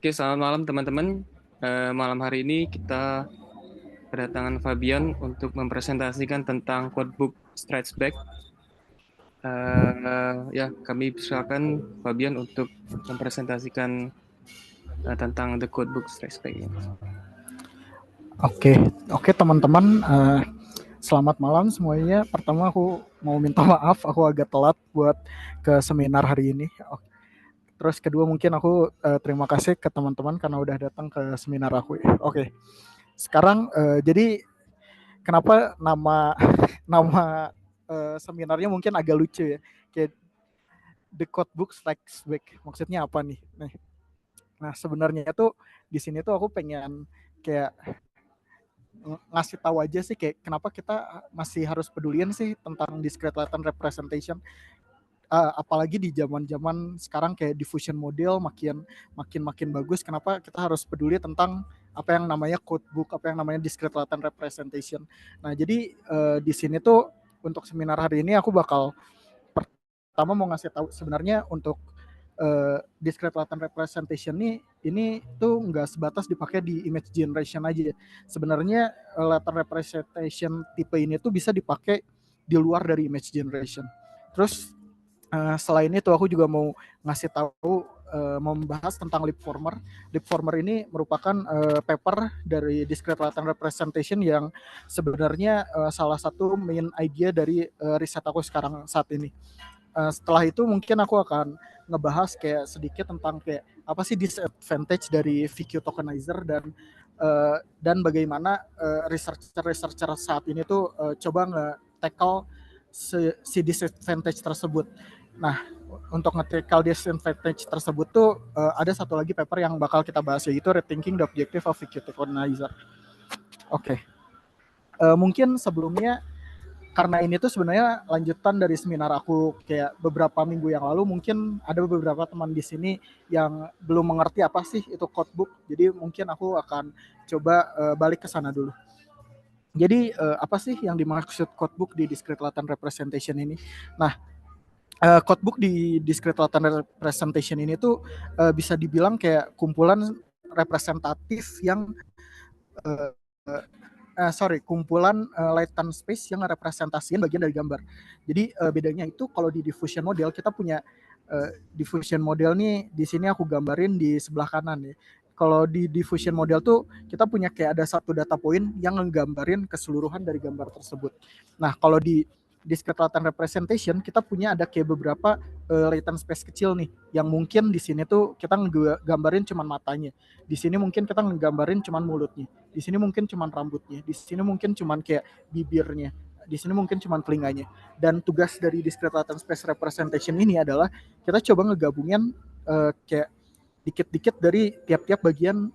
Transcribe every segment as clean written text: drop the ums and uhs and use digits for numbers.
Oke, selamat malam teman-teman. Malam hari ini kita kedatangan Fabian untuk mempresentasikan tentang codebook Stretchback. Ya, kami silakan Fabian untuk mempresentasikan tentang the codebook Stretchback ini. Oke, teman-teman, selamat malam semuanya. Pertama aku mau minta maaf, aku agak telat buat ke seminar hari ini. Terus kedua mungkin aku terima kasih ke teman-teman karena udah datang ke seminar aku. Oke, sekarang jadi kenapa nama nama seminarnya mungkin agak lucu ya, kayak The Codebook Strikes Back. Maksudnya apa nih? Nah sebenarnya tuh di sini tuh aku pengen kayak ngasih tahu aja sih kayak kenapa kita masih harus pedulian sih tentang discrete latent representation, apalagi di zaman-zaman sekarang kayak diffusion model makin bagus. Kenapa kita harus peduli tentang apa yang namanya codebook, apa yang namanya discrete latent representation. Nah jadi di sini tuh untuk seminar hari ini aku bakal pertama mau ngasih tahu sebenarnya untuk discrete latent representation ini tuh nggak sebatas dipakai di image generation aja. Sebenarnya latent representation tipe ini tuh bisa dipakai di luar dari image generation. Terus selain itu aku juga mau ngasih tahu, mau membahas tentang Leapformer. Leapformer ini merupakan paper dari discrete latent representation yang sebenarnya salah satu main idea dari riset aku sekarang saat ini. Setelah itu mungkin aku akan ngebahas kayak sedikit tentang kayak apa sih disadvantage dari VQ tokenizer dan bagaimana researcher saat ini tuh coba nge-tackle si disadvantage tersebut. Nah, untuk nge-tackle disadvantage tersebut tuh ada satu lagi paper yang bakal kita bahas, yaitu Rethinking the Objective of VQ tokenizer. Oke. Mungkin sebelumnya karena ini tuh sebenarnya lanjutan dari seminar aku kayak beberapa minggu yang lalu, mungkin ada beberapa teman di sini yang belum mengerti apa sih itu codebook. Jadi mungkin aku akan coba balik ke sana dulu. Jadi apa sih yang dimaksud codebook di discrete latent representation ini? Nah, codebook di discrete latent representation ini tuh bisa dibilang kayak kumpulan representatif yang kumpulan latent space yang merepresentasikan bagian dari gambar. Jadi bedanya itu kalau di diffusion model kita punya diffusion model nih, di sini aku gambarin di sebelah kanan nih. Kalau di diffusion model tuh kita punya kayak ada satu data point yang nggambarin keseluruhan dari gambar tersebut. Nah, kalau di discrete latent representation kita punya ada kayak beberapa latent space kecil nih yang mungkin di sini tuh kita nggambarin cuman matanya. Di sini mungkin kita nggambarin cuman mulutnya. Di sini mungkin cuman rambutnya. Di sini mungkin cuman kayak bibirnya. Di sini mungkin cuman telinganya. Dan tugas dari discrete latent space representation ini adalah kita coba ngegabungin kayak dikit-dikit dari tiap-tiap bagian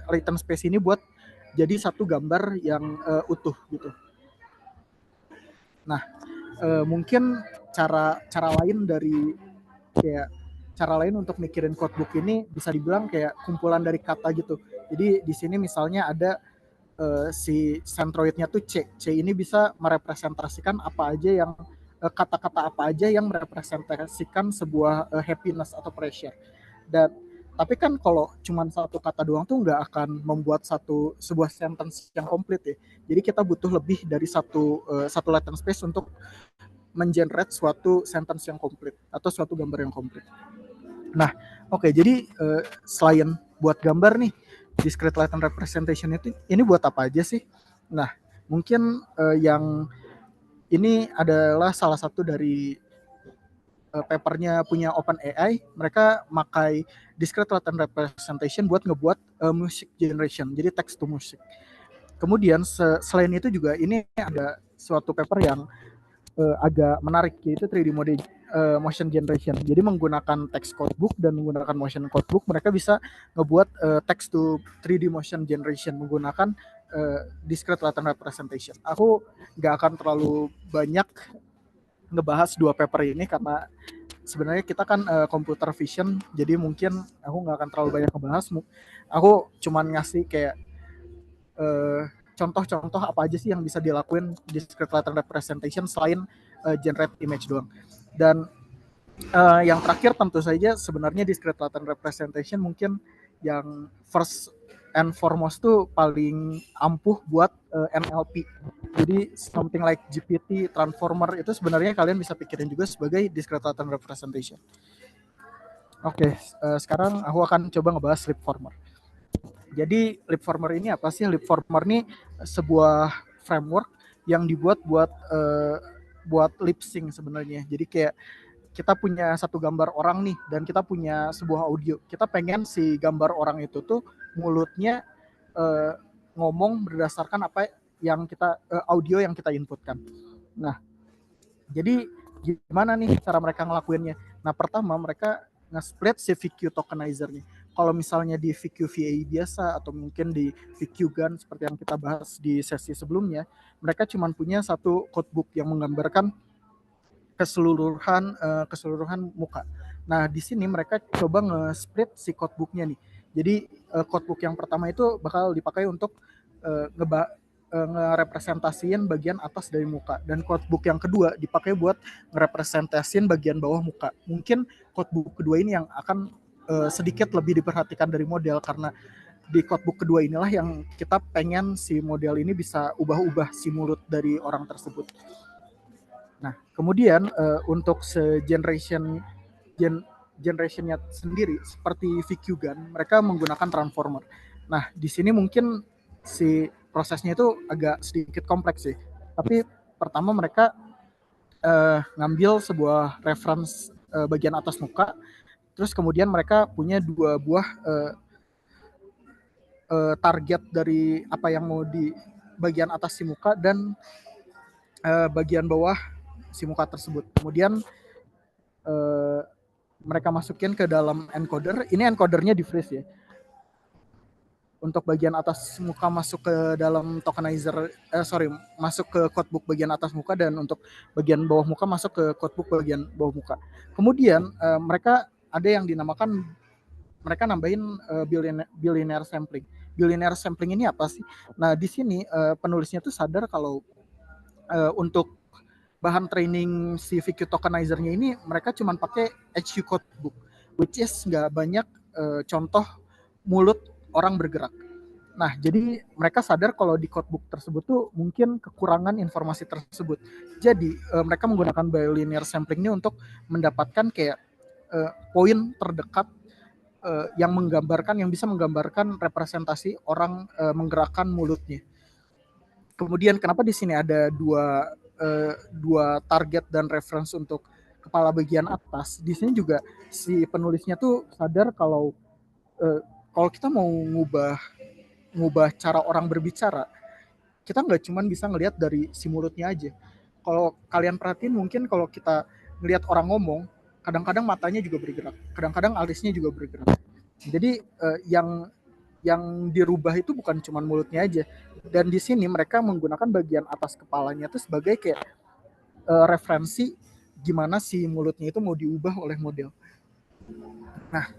latent space ini buat jadi satu gambar yang utuh gitu. Nah, mungkin cara lain dari kayak cara lain untuk mikirin codebook ini bisa dibilang kayak kumpulan dari kata gitu. Jadi di sini misalnya ada si centroidnya tuh C. C ini bisa merepresentasikan apa aja yang kata-kata apa aja yang merepresentasikan sebuah happiness atau pressure. Dan tapi kan kalau cuma satu kata doang tuh nggak akan membuat sebuah sentence yang komplit ya. Jadi kita butuh lebih dari satu latent space untuk mengenerate suatu sentence yang komplit atau suatu gambar yang komplit. Nah, oke, jadi selain buat gambar nih, discrete latent representation itu ini buat apa aja sih? Nah, mungkin yang ini adalah salah satu dari papernya punya OpenAI. Mereka pakai discrete latent representation buat ngebuat music generation, jadi text to music. Kemudian selain itu juga ini ada suatu paper yang agak menarik, yaitu 3D motion generation. Jadi menggunakan text codebook dan menggunakan motion codebook, mereka bisa ngebuat text to 3D motion generation menggunakan discrete latent representation. Aku nggak akan terlalu banyak ngebahas dua paper ini karena sebenarnya kita kan computer vision, jadi mungkin aku nggak akan terlalu banyak ngebahas. Aku cuman ngasih kayak contoh-contoh apa aja sih yang bisa dilakuin discrete latent representation selain generate image doang. Dan yang terakhir tentu saja sebenarnya discrete latent representation mungkin yang first and foremost tuh paling ampuh buat NLP. Jadi something like GPT, transformer itu sebenarnya kalian bisa pikirin juga sebagai discrete latent representation. Oke, sekarang aku akan coba ngebahas Leapformer. Jadi Leapformer ini apa sih? Leapformer ini sebuah framework yang dibuat buat lip sync sebenarnya. Jadi kayak kita punya satu gambar orang nih dan kita punya sebuah audio. Kita pengen si gambar orang itu tuh mulutnya ngomong berdasarkan apa yang kita audio yang kita inputkan. Nah, jadi gimana nih cara mereka ngelakuinnya? Nah, pertama mereka nge-split si VQ tokenizer nih. Kalau misalnya di VQ VA biasa atau mungkin di VQ GAN seperti yang kita bahas di sesi sebelumnya, mereka cuma punya satu codebook yang menggambarkan keseluruhan muka. Nah, di sini mereka coba nge-split si codebooknya nih. Jadi codebook yang pertama itu bakal dipakai untuk ngerepresentasiin bagian atas dari muka, dan codebook yang kedua dipakai buat ngerepresentasiin bagian bawah muka. Mungkin codebook kedua ini yang akan sedikit lebih diperhatikan dari model, karena di codebook kedua inilah yang kita pengen si model ini bisa ubah-ubah si mulut dari orang tersebut. Nah, kemudian untuk generationnya sendiri seperti VQ GAN, mereka menggunakan transformer. Nah, di sini mungkin si prosesnya itu agak sedikit kompleks sih. Tapi pertama mereka ngambil sebuah reference bagian atas muka, terus kemudian mereka punya dua buah target dari apa yang mau di bagian atas si muka dan bagian bawah si muka tersebut. Kemudian mereka masukin ke dalam encoder. Ini encodernya di freeze ya. Untuk bagian atas muka masuk ke dalam tokenizer, masuk ke codebook bagian atas muka, dan untuk bagian bawah muka masuk ke codebook bagian bawah muka. Kemudian mereka ada yang dinamakan, mereka nambahin billionaire sampling. Billionaire sampling ini apa sih? Nah, di sini penulisnya tuh sadar kalau untuk bahan training si VQ tokenizernya ini mereka cuma pakai HQ codebook, which is nggak banyak contoh mulut orang bergerak. Nah, jadi mereka sadar kalau di codebook tersebut tuh mungkin kekurangan informasi tersebut. Jadi mereka menggunakan bilinear sampling ini untuk mendapatkan kayak poin terdekat yang bisa menggambarkan representasi orang menggerakkan mulutnya. Kemudian kenapa di sini ada dua target dan reference untuk kepala bagian atas? Di sini juga si penulisnya tuh sadar kalau kita mau ngubah cara orang berbicara, kita nggak cuma bisa ngelihat dari si mulutnya aja. Kalau kalian perhatiin, mungkin kalau kita ngelihat orang ngomong, kadang-kadang matanya juga bergerak, kadang-kadang alisnya juga bergerak. Jadi yang dirubah itu bukan cuma mulutnya aja. Dan di sini mereka menggunakan bagian atas kepalanya itu sebagai kayak referensi gimana si mulutnya itu mau diubah oleh model. Nah,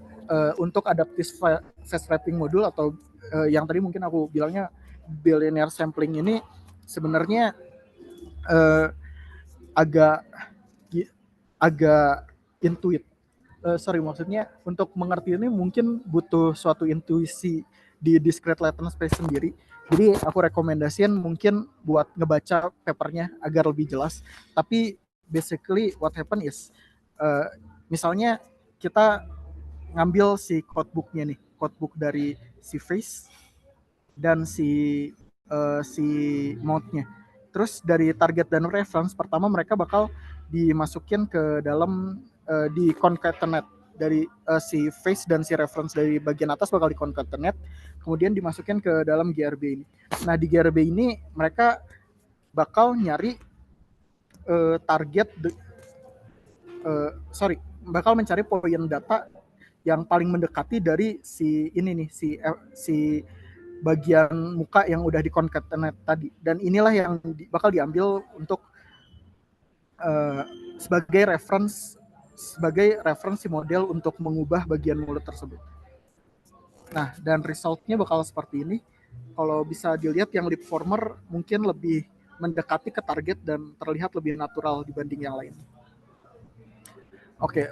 untuk adaptive face wrapping module atau yang tadi mungkin aku bilangnya billionaire sampling ini sebenarnya agak intuit. Maksudnya untuk mengerti ini mungkin butuh suatu intuisi di discrete latent space sendiri. Jadi aku rekomendasiin mungkin buat ngebaca papernya agar lebih jelas. Tapi basically what happen is misalnya kita ngambil si codebooknya nih, codebook dari si face dan si mount-nya. Terus dari target dan reference, pertama mereka bakal dimasukin ke dalam di concatenate dari si face dan si reference dari bagian atas bakal di concatenate, kemudian dimasukin ke dalam GRB ini. Nah, di GRB ini mereka bakal nyari bakal mencari poin data yang paling mendekati dari si ini nih, si bagian muka yang udah di concatenate tadi. Dan inilah yang bakal diambil untuk sebagai referensi model untuk mengubah bagian mulut tersebut. Nah, dan resultnya bakal seperti ini. Kalau bisa dilihat, yang Leapformer mungkin lebih mendekati ke target dan terlihat lebih natural dibanding yang lain. Oke,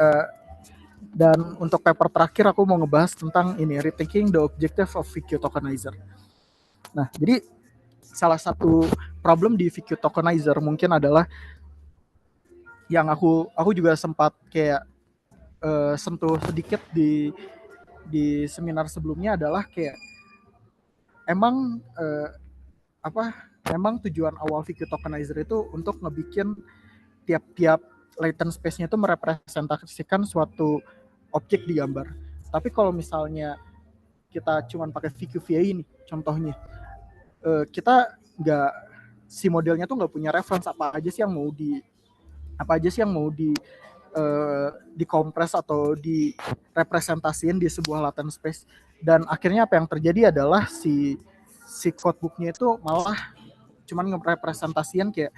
Dan untuk paper terakhir aku mau ngebahas tentang ini, rethinking the objective of VQ tokenizer. Nah, jadi salah satu problem di VQ tokenizer mungkin adalah yang aku juga sempat kayak sentuh sedikit di seminar sebelumnya adalah kayak emang memang tujuan awal VQ tokenizer itu untuk ngebikin tiap-tiap latent space-nya itu merepresentasikan suatu objek di gambar. Tapi kalau misalnya kita cuma pakai VQVA ini contohnya, kita nggak, si modelnya tuh nggak punya reference apa aja sih yang mau dikompres atau direpresentasiin di sebuah latent space. Dan akhirnya apa yang terjadi adalah si codebooknya itu malah cuman ngerepresentasiin kayak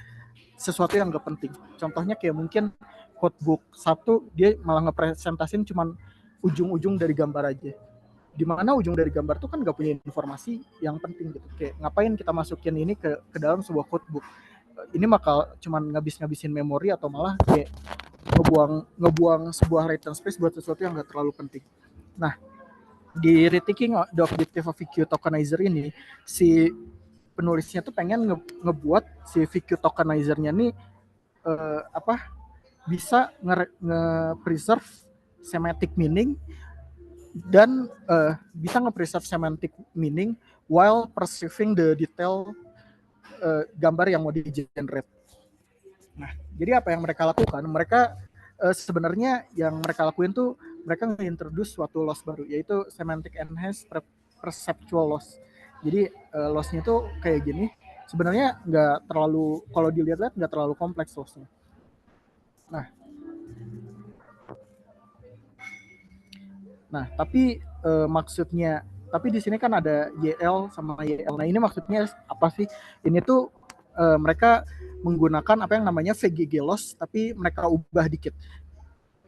sesuatu yang gak penting. Contohnya kayak mungkin codebook 1 dia malah ngepresentasiin cuman ujung-ujung dari gambar aja. Dimana ujung dari gambar tuh kan gak punya informasi yang penting gitu. Kayak ngapain kita masukin ini ke dalam sebuah codebook. Ini bakal cuman ngabis-ngabisin memori atau malah kayak ngebuang sebuah latent space buat sesuatu yang gak terlalu penting. Nah, di rethinking the objective of VQ tokenizer ini, si penulisnya tuh pengen ngebuat si VQ tokenizernya nih bisa nge-preserve semantic meaning dan bisa nge-preserve semantic meaning while preserving the detail gambar yang mau di-generate. Nah, jadi apa yang mereka lakukan? Mereka sebenarnya yang mereka lakuin tuh mereka nge-introduce suatu loss baru, yaitu semantic enhanced perceptual loss. Jadi lossnya tuh kayak gini. Sebenarnya nggak terlalu, kalau dilihat-lihat nggak terlalu kompleks lossnya. Nah, tapi maksudnya, tapi di sini kan ada YL sama YL. Nah, ini maksudnya apa sih? Ini tuh mereka menggunakan apa yang namanya VGG loss, tapi mereka ubah dikit.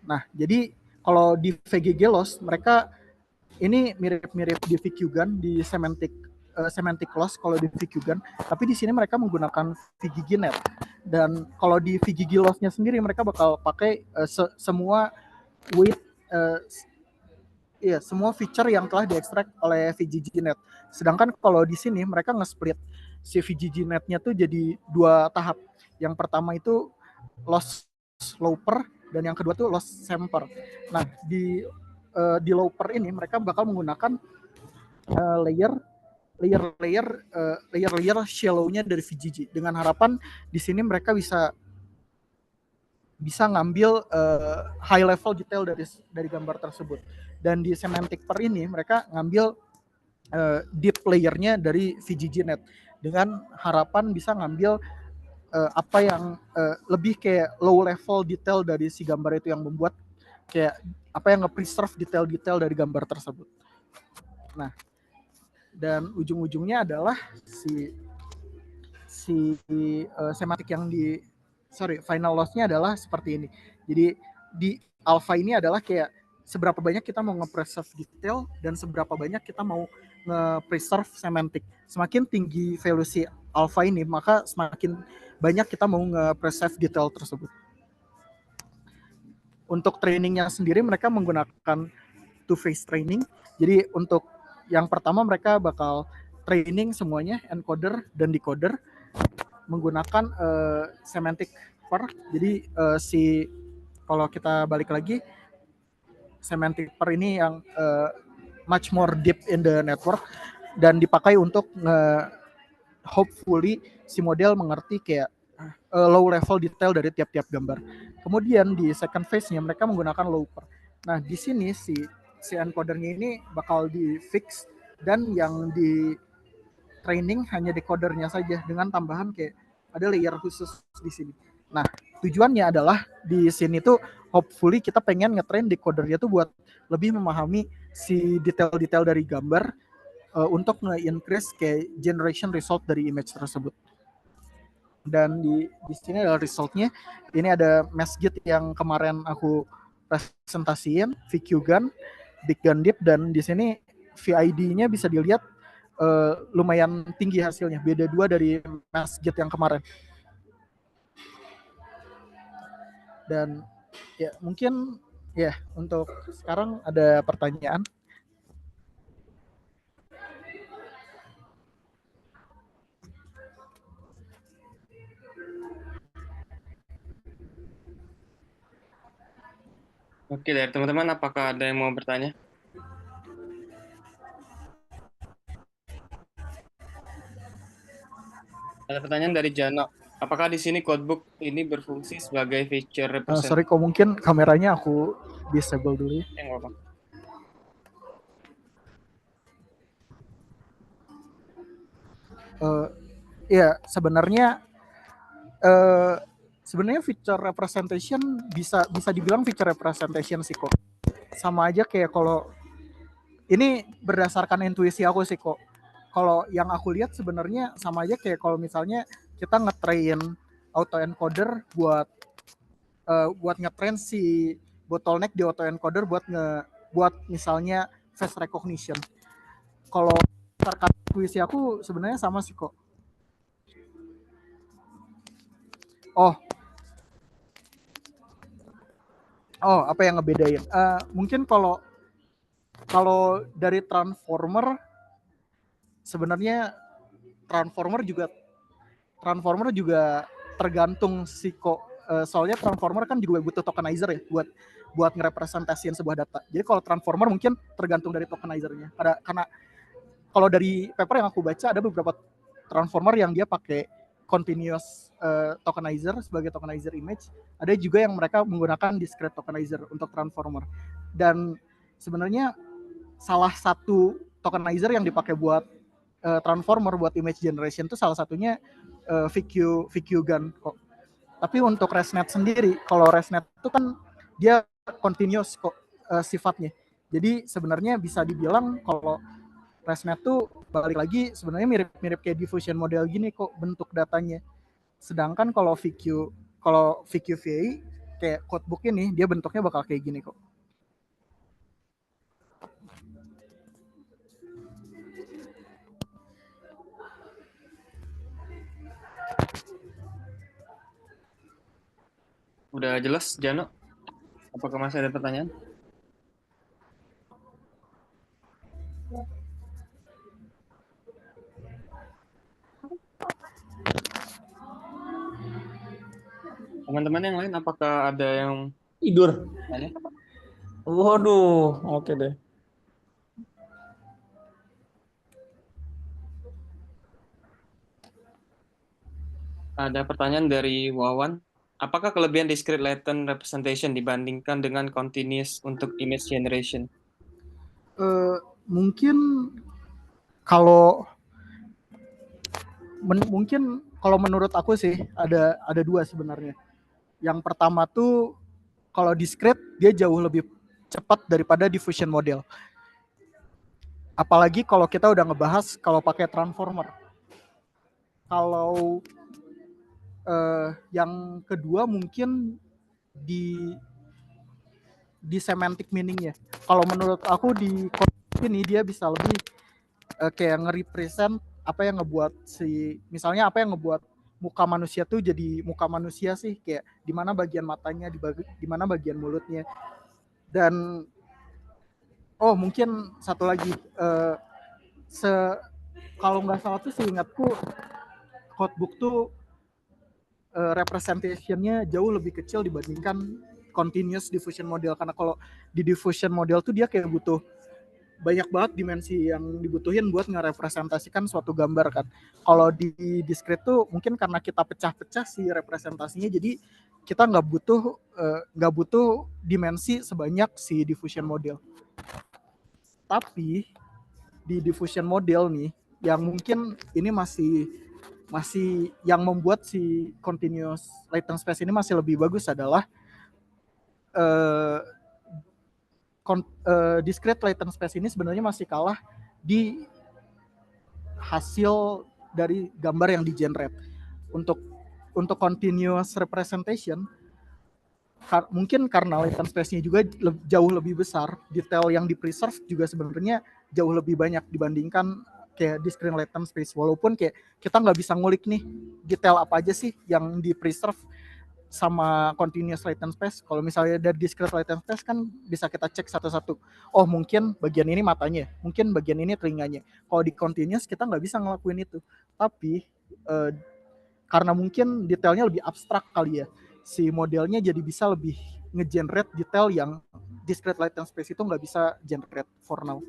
Nah, jadi kalau di VGG loss, mereka ini mirip-mirip di VQGAN, di semantic loss kalau di VQGAN, tapi di sini mereka menggunakan VGG net. Dan kalau di VGG loss-nya sendiri mereka bakal pakai semua weight semua feature yang telah diekstrak oleh VGGNet. Sedangkan kalau di sini mereka nge-split si VGGNet-nya tuh jadi 2 tahap. Yang pertama itu loss looper dan yang kedua tuh loss sampler. Nah, di looper ini mereka bakal menggunakan layer shallow-nya dari VGG dengan harapan di sini mereka bisa ngambil high level detail dari gambar tersebut. Dan di semantic per ini mereka ngambil deep layer-nya dari VGGNet dengan harapan bisa ngambil apa yang lebih kayak low level detail dari si gambar itu, yang membuat kayak apa yang nge-preserve detail-detail dari gambar tersebut. Nah, dan ujung-ujungnya adalah si semantic yang final loss-nya adalah seperti ini. Jadi di alpha ini adalah kayak seberapa banyak kita mau nge-preserve detail dan seberapa banyak kita mau nge-preserve semantic. Semakin tinggi value si alpha ini, maka semakin banyak kita mau nge-preserve detail tersebut. Untuk trainingnya sendiri mereka menggunakan two-phase training. Jadi untuk yang pertama mereka bakal training semuanya, encoder dan decoder, menggunakan semantic per. Jadi kalau kita balik lagi, semantic per ini yang much more deep in the network dan dipakai untuk hopefully si model mengerti kayak low level detail dari tiap-tiap gambar. Kemudian di second phase-nya mereka menggunakan looper. Nah, di sini si encodernya ini bakal di fix dan yang di training hanya decodernya saja dengan tambahan kayak ada layer khusus di sini. Nah, tujuannya adalah di sini tuh hopefully kita pengen ngetrain decodernya tuh buat lebih memahami si detail-detail dari gambar untuk nge-increase kayak generation result dari image tersebut. Dan di sini adalah resultnya. Ini ada Mesgit yang kemarin aku presentasiin, VQGAN, BigGAN-Deep, dan di sini VID-nya bisa dilihat lumayan tinggi hasilnya, beda 2 dari Mesgit yang kemarin. Dan ya mungkin Ya, untuk sekarang ada pertanyaan. Oke, dari teman-teman, apakah ada yang mau bertanya? Ada pertanyaan dari Jano. Apakah di sini codebook ini berfungsi sebagai feature represent? Sorry kok mungkin kameranya aku disable dulu ya. Yang apa? Ya sebenarnya uh, sebenarnya feature representation bisa dibilang feature representation sih kok. Sama aja kayak kalau ini berdasarkan intuisi aku sih kok. Kalau yang aku lihat sebenarnya sama aja kayak kalau misalnya kita ngetrain autoencoder buat ngetrain si bottleneck di autoencoder buat misalnya face recognition. Kalau berdasarkan intuisi aku sebenarnya sama sih kok. Oh, apa yang ngebedain? Mungkin kalau dari transformer sebenarnya transformer juga tergantung sih kok. Soalnya transformer kan juga butuh tokenizer ya buat ngerepresentasiin sebuah data. Jadi kalau transformer mungkin tergantung dari tokenizernya. Karena kalau dari paper yang aku baca ada beberapa transformer yang dia pakai continuous tokenizer sebagai tokenizer image. Ada juga yang mereka menggunakan discrete tokenizer untuk transformer. Dan sebenarnya salah satu tokenizer yang dipakai buat transformer buat image generation itu salah satunya VQ Gun kok. Tapi untuk ResNet sendiri, kalau ResNet itu kan dia continuous kok sifatnya. Jadi sebenarnya bisa dibilang kalau ResNet tuh balik lagi sebenarnya mirip-mirip kayak diffusion model gini kok bentuk datanya. Sedangkan kalau VQVA kayak codebook ini dia bentuknya bakal kayak gini kok. Udah jelas, Jano? Apakah masih ada pertanyaan? Teman-teman yang lain, apakah ada yang tidur? tanya? Waduh, oke deh. Ada pertanyaan dari Wawan. Apakah kelebihan discrete latent representation dibandingkan dengan continuous untuk image generation? Mungkin kalau mungkin kalau menurut aku sih ada dua sebenarnya. Yang pertama tuh kalau discrete dia jauh lebih cepat daripada diffusion model. Apalagi kalau kita udah ngebahas kalau pakai transformer. Kalau yang kedua mungkin di semantic meaningnya. Kalau menurut aku di ini dia bisa lebih kayak nge-represent apa yang ngebuat misalnya apa yang ngebuat muka manusia tuh jadi muka manusia sih, kayak di mana bagian matanya, di mana bagian mulutnya. Dan mungkin satu lagi kalau nggak salah tuh seingatku codebook tuh representationnya jauh lebih kecil dibandingkan continuous diffusion model, karena kalau di diffusion model tuh dia kayak butuh banyak banget dimensi yang dibutuhin buat ngerepresentasikan suatu gambar kan. Kalau di discrete tuh mungkin karena kita pecah-pecah si representasinya, jadi kita nggak butuh dimensi sebanyak si diffusion model. Tapi di diffusion model nih yang mungkin ini masih yang membuat si continuous latent space ini masih lebih bagus adalah discrete latent space ini sebenarnya masih kalah di hasil dari gambar yang di-generate. Untuk continuous representation mungkin karena latent space-nya juga jauh lebih besar, detail yang di-preserve juga sebenarnya jauh lebih banyak dibandingkan kayak discrete latent space. Walaupun kayak kita nggak bisa ngulik nih detail apa aja sih yang di-preserve sama continuous latent space. Kalau misalnya dari discrete latent space kan bisa kita cek satu-satu. Oh mungkin bagian ini matanya, mungkin bagian ini telinganya. Kalau di continuous kita nggak bisa ngelakuin itu. Tapi karena mungkin detailnya lebih abstrak kali ya, si modelnya jadi bisa lebih nge-generate detail yang discrete latent space itu nggak bisa generate for now.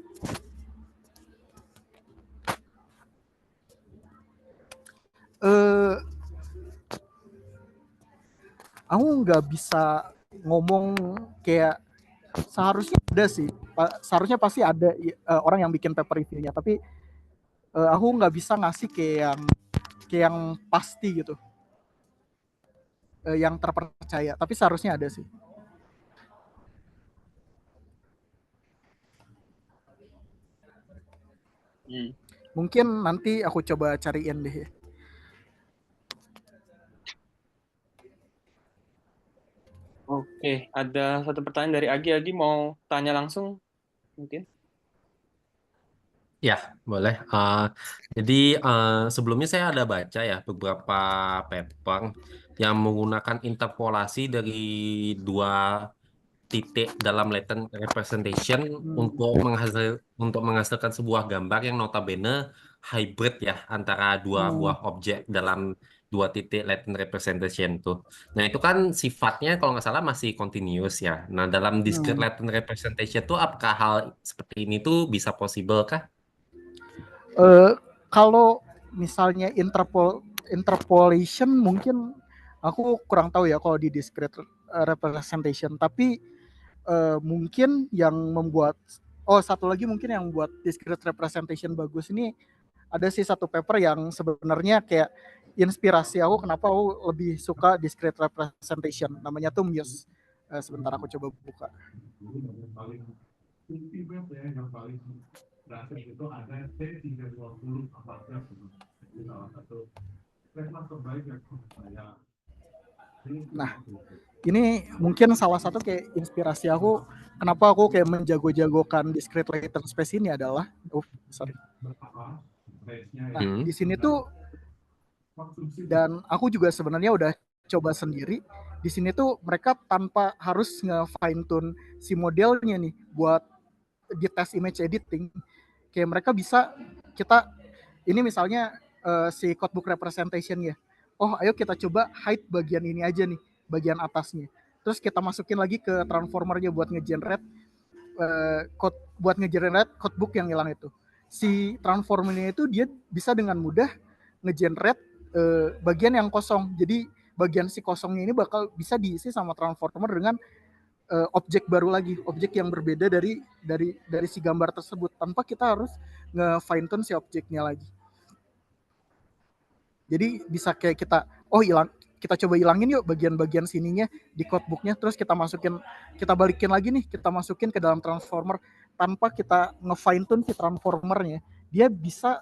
Aku nggak bisa ngomong kayak seharusnya ada sih, seharusnya pasti ada orang yang bikin paper review-nya, tapi aku nggak bisa ngasih kayak yang pasti gitu, yang terpercaya, tapi seharusnya ada sih. Mungkin nanti aku coba cariin deh. Oke, ada satu pertanyaan dari Agi. Agi mau tanya langsung mungkin? Ya, boleh. Jadi sebelumnya saya ada baca ya beberapa paper yang menggunakan interpolasi dari dua titik dalam latent representation untuk menghasilkan sebuah gambar yang notabene hybrid ya antara dua buah objek dalam dua titik latent representation tuh. Nah itu kan sifatnya kalau nggak salah masih continuous ya. Nah dalam discrete latent representation tuh apakah hal seperti ini tuh bisa possible kah? Kalau misalnya interpolation mungkin aku kurang tahu ya kalau di discrete representation, tapi mungkin yang membuat satu lagi mungkin yang membuat discrete representation bagus ini ada sih satu paper yang sebenarnya kayak inspirasi aku kenapa aku lebih suka discrete representation, namanya tuh Muse. Sebentar aku coba buka. Itu ada T320 salah satu terbaik yang saya. Nah, ini mungkin salah satu kayak inspirasi aku kenapa aku kayak menjago-jagokan discrete latent space ini adalah Nah, di sini tuh dan aku juga sebenarnya udah coba sendiri. Di sini tuh mereka tanpa harus nge-fine tune si modelnya nih buat di tes image editing, kayak mereka bisa kita ini misalnya si codebook representation ya. Oh, ayo kita coba hide bagian ini aja nih, bagian atasnya. Terus kita masukin lagi ke transformernya buat nge-generate codebook yang hilang itu. Si transformernya itu dia bisa dengan mudah nge-generate bagian yang kosong. Jadi bagian si kosongnya ini bakal bisa diisi sama transformer dengan objek baru lagi, objek yang berbeda dari si gambar tersebut tanpa kita harus nge-fine tune si objeknya lagi. Jadi bisa kayak kita kita coba hilangin yuk bagian-bagian sininya di codebooknya, terus kita balikin lagi nih, kita masukin ke dalam transformer tanpa kita nge-fine tune si transformernya. Dia bisa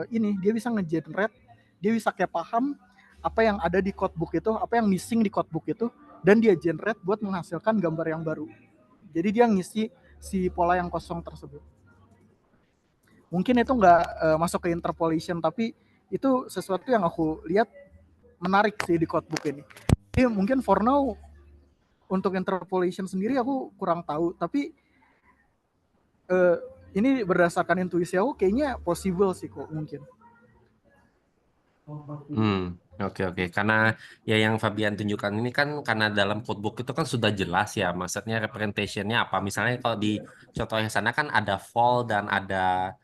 dia bisa nge-generate, dia bisa kayak paham apa yang ada di codebook itu, apa yang missing di codebook itu, dan dia generate buat menghasilkan gambar yang baru. Jadi dia ngisi si pola yang kosong tersebut. Mungkin itu nggak masuk ke interpolation, tapi itu sesuatu yang aku lihat menarik sih di codebook ini. Jadi mungkin for now untuk interpolation sendiri aku kurang tahu, tapi ini berdasarkan intuisi aku kayaknya possible sih kok mungkin. Oke. Karena ya yang Fabian tunjukkan ini kan karena dalam codebook itu kan sudah jelas ya, maksudnya representation-nya apa. Misalnya kalau di contoh yang sana kan ada fall dan ada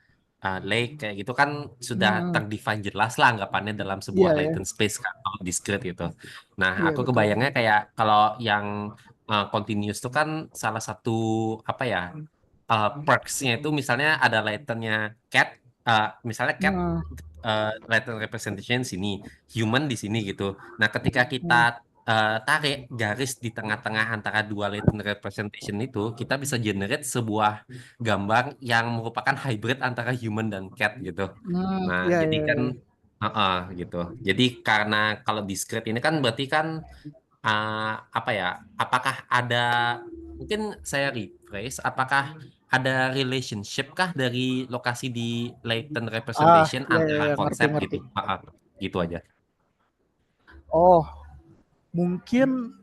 lake kayak gitu kan sudah terdefine jelas lah anggapannya dalam sebuah latent space kan kalau discrete gitu. Nah, aku kebayangnya kayak kalau yang continuous itu kan salah satu apa ya perks-nya itu misalnya ada latent-nya cat, misalnya cat latent representation sini, human di sini gitu. Nah, ketika kita tarik garis di tengah-tengah antara dua latent representation itu, kita bisa generate sebuah gambar yang merupakan hybrid antara human dan cat gitu. Nah, jadi kan gitu. Jadi karena kalau discrete ini kan berarti kan apa ya? Apakah ada mungkin saya rephrase, apakah ada relationship kah dari lokasi di latent representation antara konsep ngerti. gitu? Gitu aja. Oh, mungkin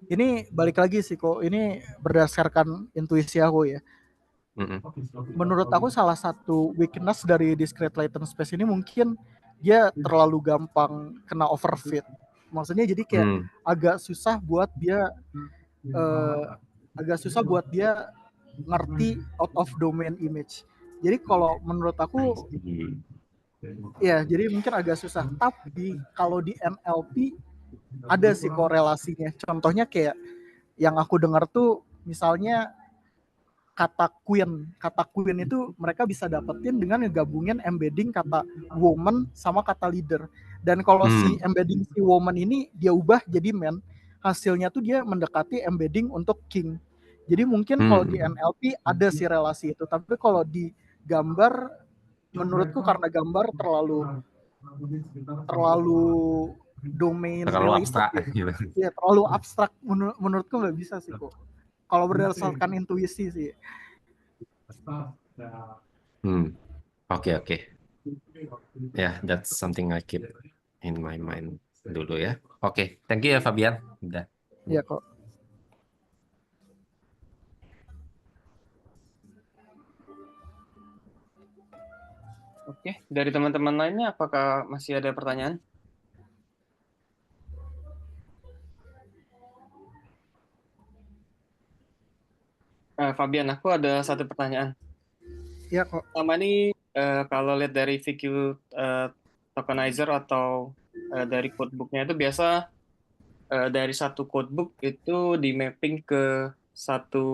ini balik lagi sih kok, ini berdasarkan intuisi aku ya. Mm-mm. Menurut aku salah satu weakness dari discrete latent space ini mungkin dia terlalu gampang kena overfit. Maksudnya jadi kayak Hmm. agak susah buat dia ngerti out of domain image. Jadi kalau menurut aku ya jadi mungkin agak susah. Tapi kalau di NLP ada sih korelasinya. Contohnya kayak yang aku dengar tuh misalnya kata queen itu mereka bisa dapetin dengan ngegabungin embedding kata woman sama kata leader. Dan kalau si embedding si woman ini dia ubah jadi man, hasilnya tuh dia mendekati embedding untuk king. Jadi mungkin kalau di NLP ada sih relasi itu, tapi kalau di gambar menurutku karena gambar terlalu domain Terlalu related abstrak ya. gitu. Ya terlalu abstrak menurutku nggak bisa sih kok. Kalau berdasarkan intuisi sih. Oke. Yeah, that's something I keep in my mind dulu ya. Oke, thank you ya Fabian. Udah. Iya kok. Oke, dari teman-teman lainnya apakah masih ada pertanyaan? Fabian, aku ada satu pertanyaan. Iya kok. Sama ini kalau lihat dari VQ tokenizer atau dari codebooknya itu biasa dari satu codebook itu di mapping ke satu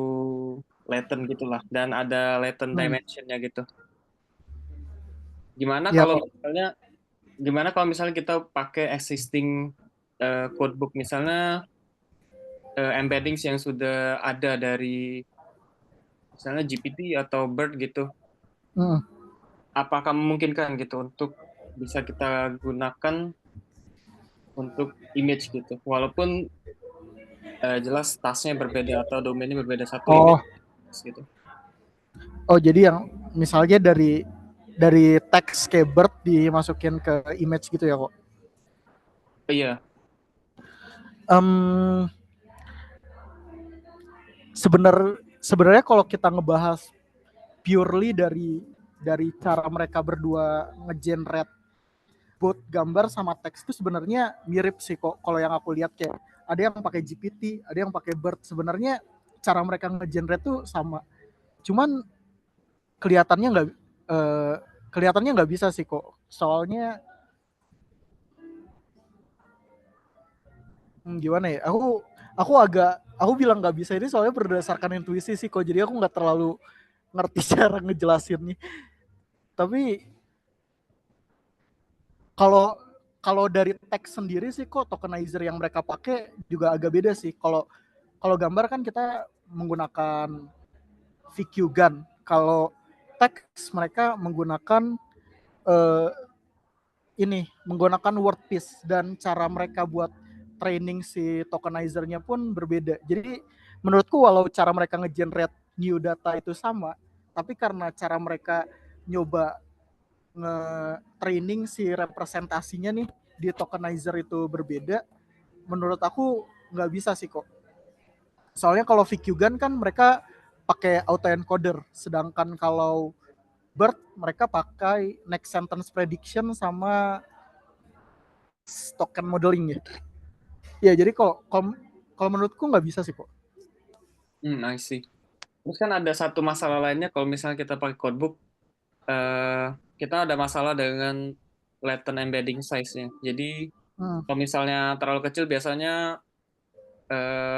latent gitulah, dan ada latent dimensionnya gitu. Gimana Iya kalau kok. misalnya kita pakai existing codebook, misalnya embeddings yang sudah ada dari misalnya GPT atau BERT gitu, apakah memungkinkan gitu untuk bisa kita gunakan untuk image gitu, walaupun jelas tasnya berbeda atau domainnya berbeda, satu image gitu. Oh jadi yang misalnya dari teks kayak bird dimasukin ke image gitu ya kok? Iya. Sebenarnya kalau kita ngebahas purely dari cara mereka berdua ngegenerate both gambar sama teks itu sebenarnya mirip sih kok. Kalau yang aku lihat kayak ada yang pakai GPT, ada yang pakai BERT. Sebenarnya cara mereka ngegenerate tuh sama. Cuman kelihatannya nggak bisa sih kok. Soalnya gimana ya? Aku bilang nggak bisa ini soalnya berdasarkan intuisi sih kok. Jadi aku nggak terlalu ngerti cara ngejelasinnya. Tapi kalau dari teks sendiri sih kok tokenizer yang mereka pakai juga agak beda sih. Kalau gambar kan kita menggunakan VQ Gun. Kalau teks mereka menggunakan menggunakan WordPiece, dan cara mereka buat training si tokenizernya pun berbeda. Jadi menurutku walau cara mereka nge-generate new data itu sama, tapi karena cara mereka nyoba nge-training si representasinya nih di tokenizer itu berbeda, menurut aku nggak bisa sih kok. Soalnya kalau VQ Gun kan mereka pakai autoencoder, sedangkan kalau BERT mereka pakai next sentence prediction sama token modeling ya. Ya jadi kalau menurutku nggak bisa sih kok. I see. Terus kan ada satu masalah lainnya kalau misalnya kita pakai codebook, kita ada masalah dengan latent embedding size-nya. Jadi kalau misalnya terlalu kecil, biasanya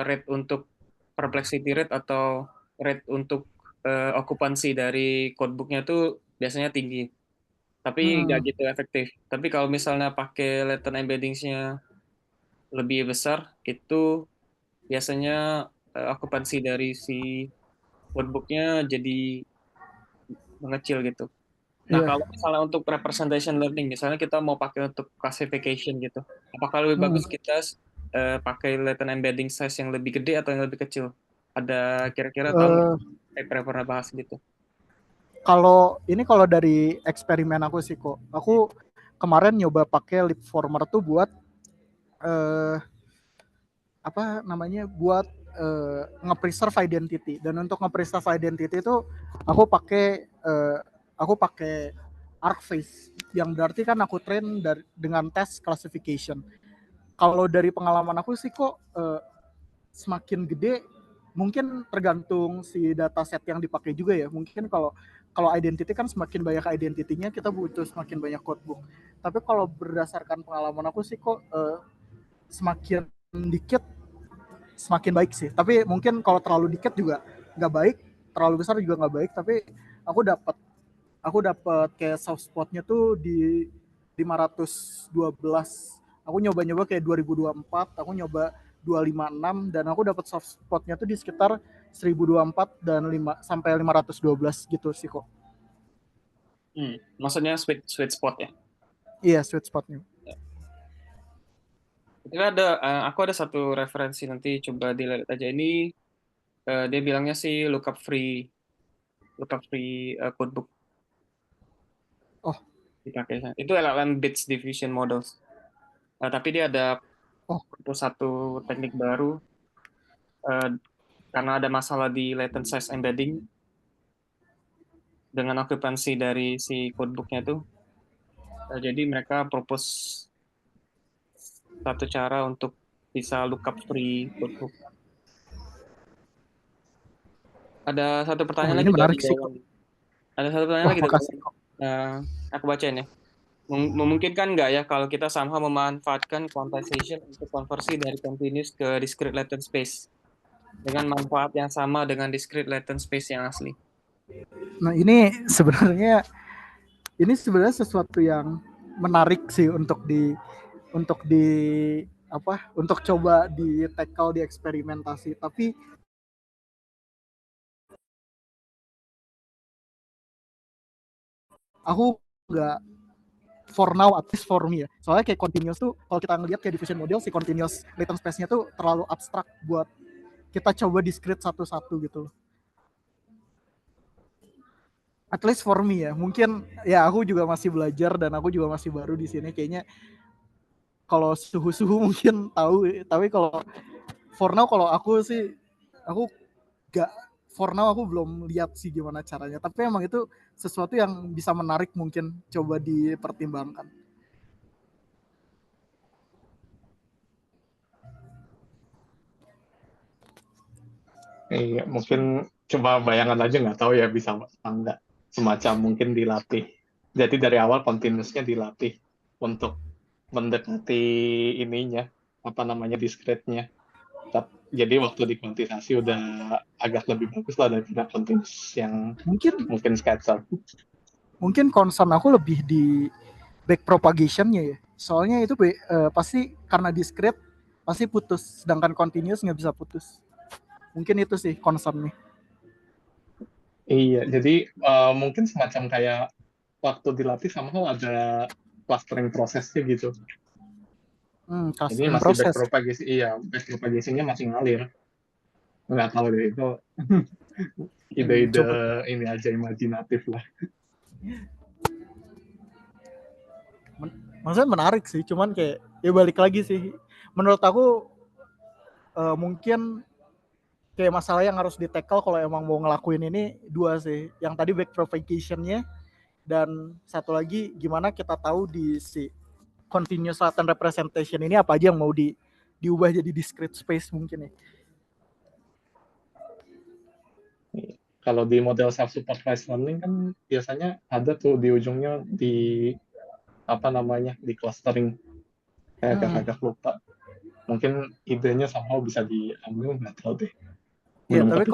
rate untuk perplexity rate atau rate untuk okupansi dari codebooknya itu biasanya tinggi, tapi nggak gitu efektif. Tapi kalau misalnya pakai latent embeddings-nya lebih besar, itu biasanya okupansi dari si codebooknya jadi mengecil gitu. Nah, kalau misalnya untuk representation learning, misalnya kita mau pakai untuk classification gitu, apakah lebih bagus kita pakai latent embedding size yang lebih gede atau yang lebih kecil? Ada kira-kira tahu nggak? Pernah bahas gitu. Kalau dari eksperimen aku sih kok, aku kemarin nyoba pakai Leapformer tuh buat apa namanya buat nge-preserve identity. Dan untuk nge-preserve identity itu aku pakai ArcFace, yang berarti kan aku train dengan tes classification. Kalau dari pengalaman aku sih kok semakin gede mungkin tergantung si dataset yang dipakai juga ya. Mungkin kalau identity kan semakin banyak identitinya kita butuh semakin banyak codebook. Tapi kalau berdasarkan pengalaman aku sih kok semakin dikit semakin baik sih. Tapi mungkin kalau terlalu dikit juga nggak baik, terlalu besar juga nggak baik. Tapi aku dapat kayak soft spotnya tuh di 512. Aku nyoba kayak 2024, aku nyoba 256, dan aku dapat soft spotnya tuh di sekitar 1024 dan 5 sampai 512 gitu sih kok. Maksudnya sweet spot ya? Iya, sweet spotnya. Itu aku ada satu referensi, nanti coba dilihat aja. Ini dia bilangnya sih lookup free codebook. Oh. Dipakai. Itu LLM Bits Diffusion Models. Tapi dia ada satu teknik baru karena ada masalah di latent size embedding dengan okupansi dari si codebooknya itu. Jadi mereka propose satu cara untuk bisa lookup free codebook. Ada satu pertanyaan lagi menarik dari sih. Ada satu pertanyaan lagi dari aku bacain ya. Memungkinkan nggak ya kalau kita somehow memanfaatkan quantization untuk konversi dari continuous ke discrete latent space dengan manfaat yang sama dengan discrete latent space yang asli? Nah, ini sebenarnya sesuatu yang menarik sih untuk coba di tackle, di eksperimentasi. Tapi aku nggak, for now, at least for me ya. Soalnya kayak continuous tuh, kalau kita ngelihat kayak diffusion model, si continuous latent space-nya tuh terlalu abstrak buat kita coba discrete satu-satu gitu. At least for me ya. Mungkin ya aku juga masih belajar dan aku juga masih baru di sini. Kayaknya kalau suhu-suhu mungkin tahu, tapi kalau for now kalau aku gak, for now aku belum lihat sih gimana caranya. Tapi emang itu sesuatu yang bisa menarik, mungkin coba dipertimbangkan. Iya, mungkin coba bayangan aja, nggak tahu ya bisa apa enggak. Semacam mungkin dilatih. Jadi dari awal continuousnya dilatih untuk mendekati ininya, discrete-nya. Jadi waktu di kuantitasasi udah agak lebih bagus lah daripada continuous yang mungkin scatter. Mungkin concern aku lebih di back propagation-nya ya. Soalnya itu pasti karena discrete pasti putus, sedangkan continuous nggak bisa putus. Mungkin itu sih concern-nya. Iya, jadi mungkin semacam kayak waktu dilatih somehow ada clustering prosesnya gitu. Jadi masih proses. back propagation-nya masih ngalir. Nggak tahu deh, itu ide-ide ini aja imajinatif lah. Maksudnya menarik sih, cuman kayak ya balik lagi sih. Menurut aku mungkin kayak masalah yang harus di-tackle kalau emang mau ngelakuin ini dua sih. Yang tadi back propagation-nya, dan satu lagi gimana kita tahu di si continuous latent representation ini apa aja yang mau diubah jadi discrete space mungkin ya. Kalau di model self-supervised learning kan biasanya ada tuh di ujungnya di di clustering. Kayak agak lupa. Mungkin idenya somehow bisa diambil, nggak tahu deh. Iya, tapi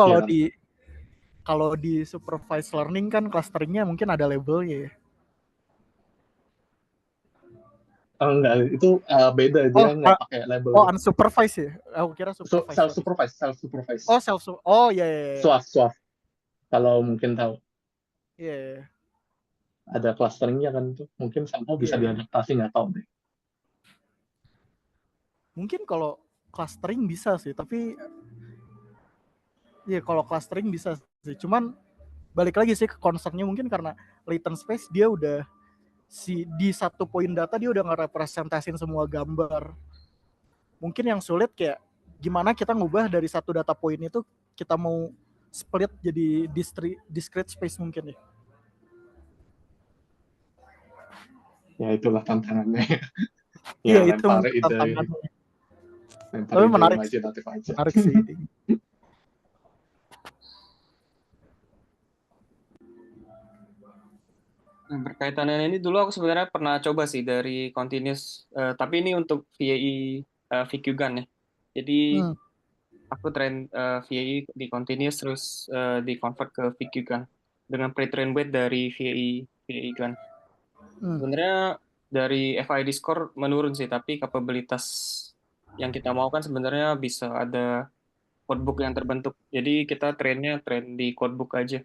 kalau di supervised learning kan clusteringnya mungkin ada labelnya ya. Enggak, itu beda, dia nggak pakai label. Oh, unsupervised ya? Aku kira supervised. Self-supervised. Oh, iya. SWAF. Kalau mungkin tahu. Iya. Ada clusteringnya kan tuh. Mungkin somehow bisa diadaptasi, nggak tahu deh. Mungkin kalau clustering bisa sih, tapi kalau clustering bisa sih. Cuman balik lagi sih ke concern-nya, mungkin karena latent space dia udah di satu poin data dia udah ngerepresentasin semua gambar. Mungkin yang sulit kayak gimana kita ngubah dari satu data point itu kita mau split jadi discrete space mungkin ya. Ya itulah tantangannya. Iya, Ya itu lempar mungkin ide, tantangannya. lempar Tapi ide menarik, imajinatif aja. menarik sih. Nah, berkaitan dengan ini dulu aku sebenarnya pernah coba sih dari continuous, tapi ini untuk VAE VQ-GAN ya. Jadi Hmm, aku train VAE di continuous terus di convert ke VQ-GAN dengan pre-train weight dari VAE GAN. hmm. Sebenarnya dari FID score menurun sih, tapi kapabilitas yang kita mau kan sebenarnya bisa ada codebook yang terbentuk. Jadi kita train di codebook aja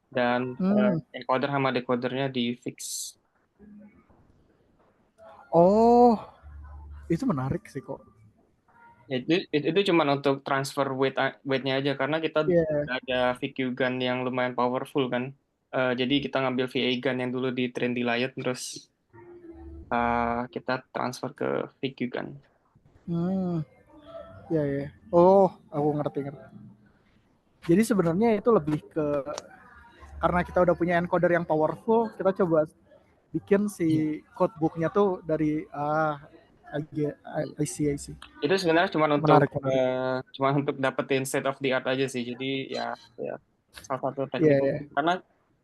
dan Hmm. encoder sama decodernya di fix. Oh, itu menarik sih kok. Ya, itu cuma untuk transfer weightnya aja karena kita Iya. ada VQ gun yang lumayan powerful kan. Jadi kita ngambil VA gun yang dulu di train di Riot terus kita transfer ke VQ gun. Hmm. Ya ya. Oh, aku ngerti. Jadi sebenarnya itu lebih ke karena kita udah punya encoder yang powerful, kita coba bikin si codebooknya tuh dari I see. Itu sebenarnya Menarik. cuma untuk dapetin state of the art aja sih. Jadi ya salah satu Iya, teknik yeah. karena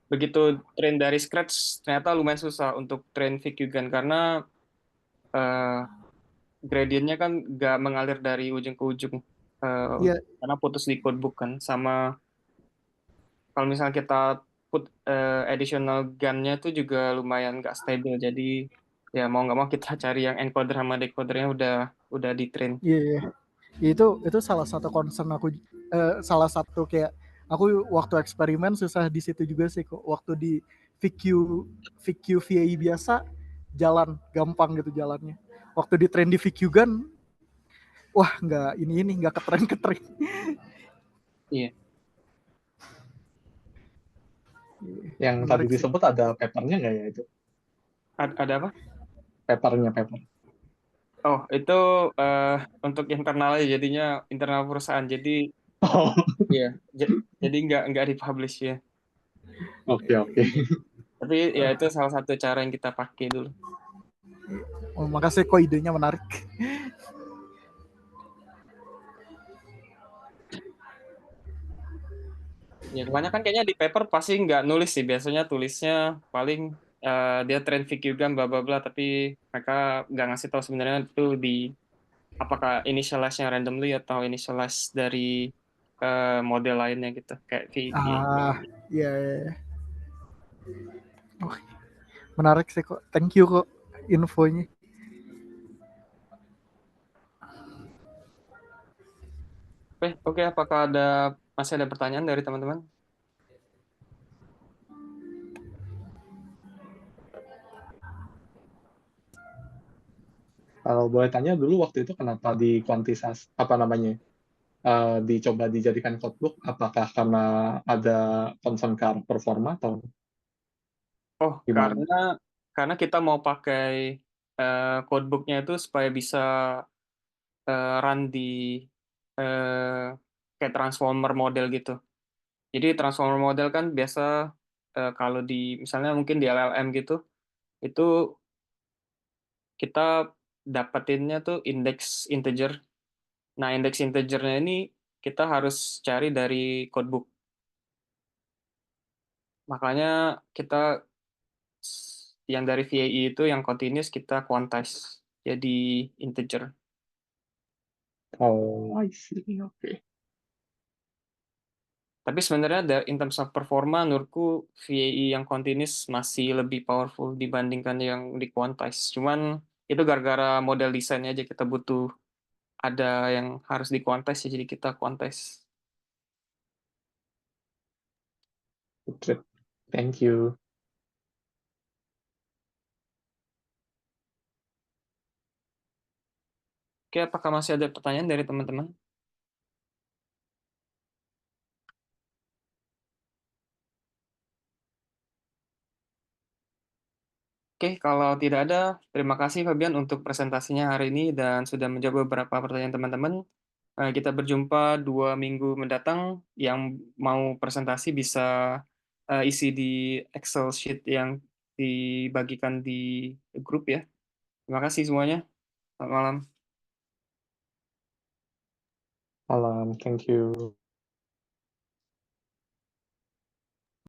begitu train dari scratch ternyata lumayan susah untuk train VQ gun karena eh, gradientnya kan nggak mengalir dari ujung ke ujung. Iya. Karena putus di codebook kan. Sama kalau misalnya kita put additional gun-nya itu juga lumayan nggak stabil. Jadi ya mau nggak mau kita cari yang encoder sama decodernya udah di train. Iya, iya. Itu salah satu concern aku, salah satu kayak aku waktu eksperimen susah di situ juga sih kok. Waktu di VQ VAE biasa jalan gampang gitu jalannya. Waktu di train di VQ Gun, wah nggak ini nggak ketren. Iya. Yang tadi Menarik sih. disebut ada papernya nggak ya itu? Ada apa? Paper. Oh, itu untuk internal aja, jadinya internal perusahaan. Jadi Oh, ya, jadi nggak dipublish ya. oke. Tapi ya itu salah satu cara yang kita pakai dulu. Oh, makasih kok idenya menarik. Ya kebanyakan kayaknya di paper pasti nggak nulis sih. Biasanya tulisnya paling dia trend VQ gun bla bla bla, tapi mereka nggak ngasih tahu sebenarnya itu di apakah initialize-nya randomly atau initialize dari model lainnya gitu kayak VA. Iya. Oh, menarik sih kok. Thank you kok infonya. Oke, apakah masih ada pertanyaan dari teman-teman? Kalau boleh tanya dulu waktu itu kenapa di kuantitas apa namanya dicoba dijadikan codebook? Apakah karena ada concern ke arah performa atau Oh, gimana? karena kita mau pakai codebooknya itu supaya bisa run di eh, kayak transformer model gitu. Jadi transformer model kan biasa kalau di misalnya mungkin di LLM gitu, itu kita dapetinnya tuh indeks integer. Nah, indeks integernya ini kita harus cari dari codebook. Makanya kita yang dari VAE itu yang continuous kita quantize jadi integer. Oh, I see. Oke. Tapi sebenarnya in terms of performa, menurutku VAE yang continuous masih lebih powerful dibandingkan yang di quantize. Cuman itu gara-gara model desainnya aja kita butuh ada yang harus di quantize, jadi kita quantize. Good. Thank you. Oke, apakah masih ada pertanyaan dari teman-teman? Oke, kalau tidak ada, terima kasih Fabian untuk presentasinya hari ini dan sudah menjawab beberapa pertanyaan teman-teman. Kita berjumpa 2 minggu mendatang. Yang mau presentasi bisa isi di Excel sheet yang dibagikan di grup ya. Terima kasih semuanya. Selamat malam. Malam, thank you.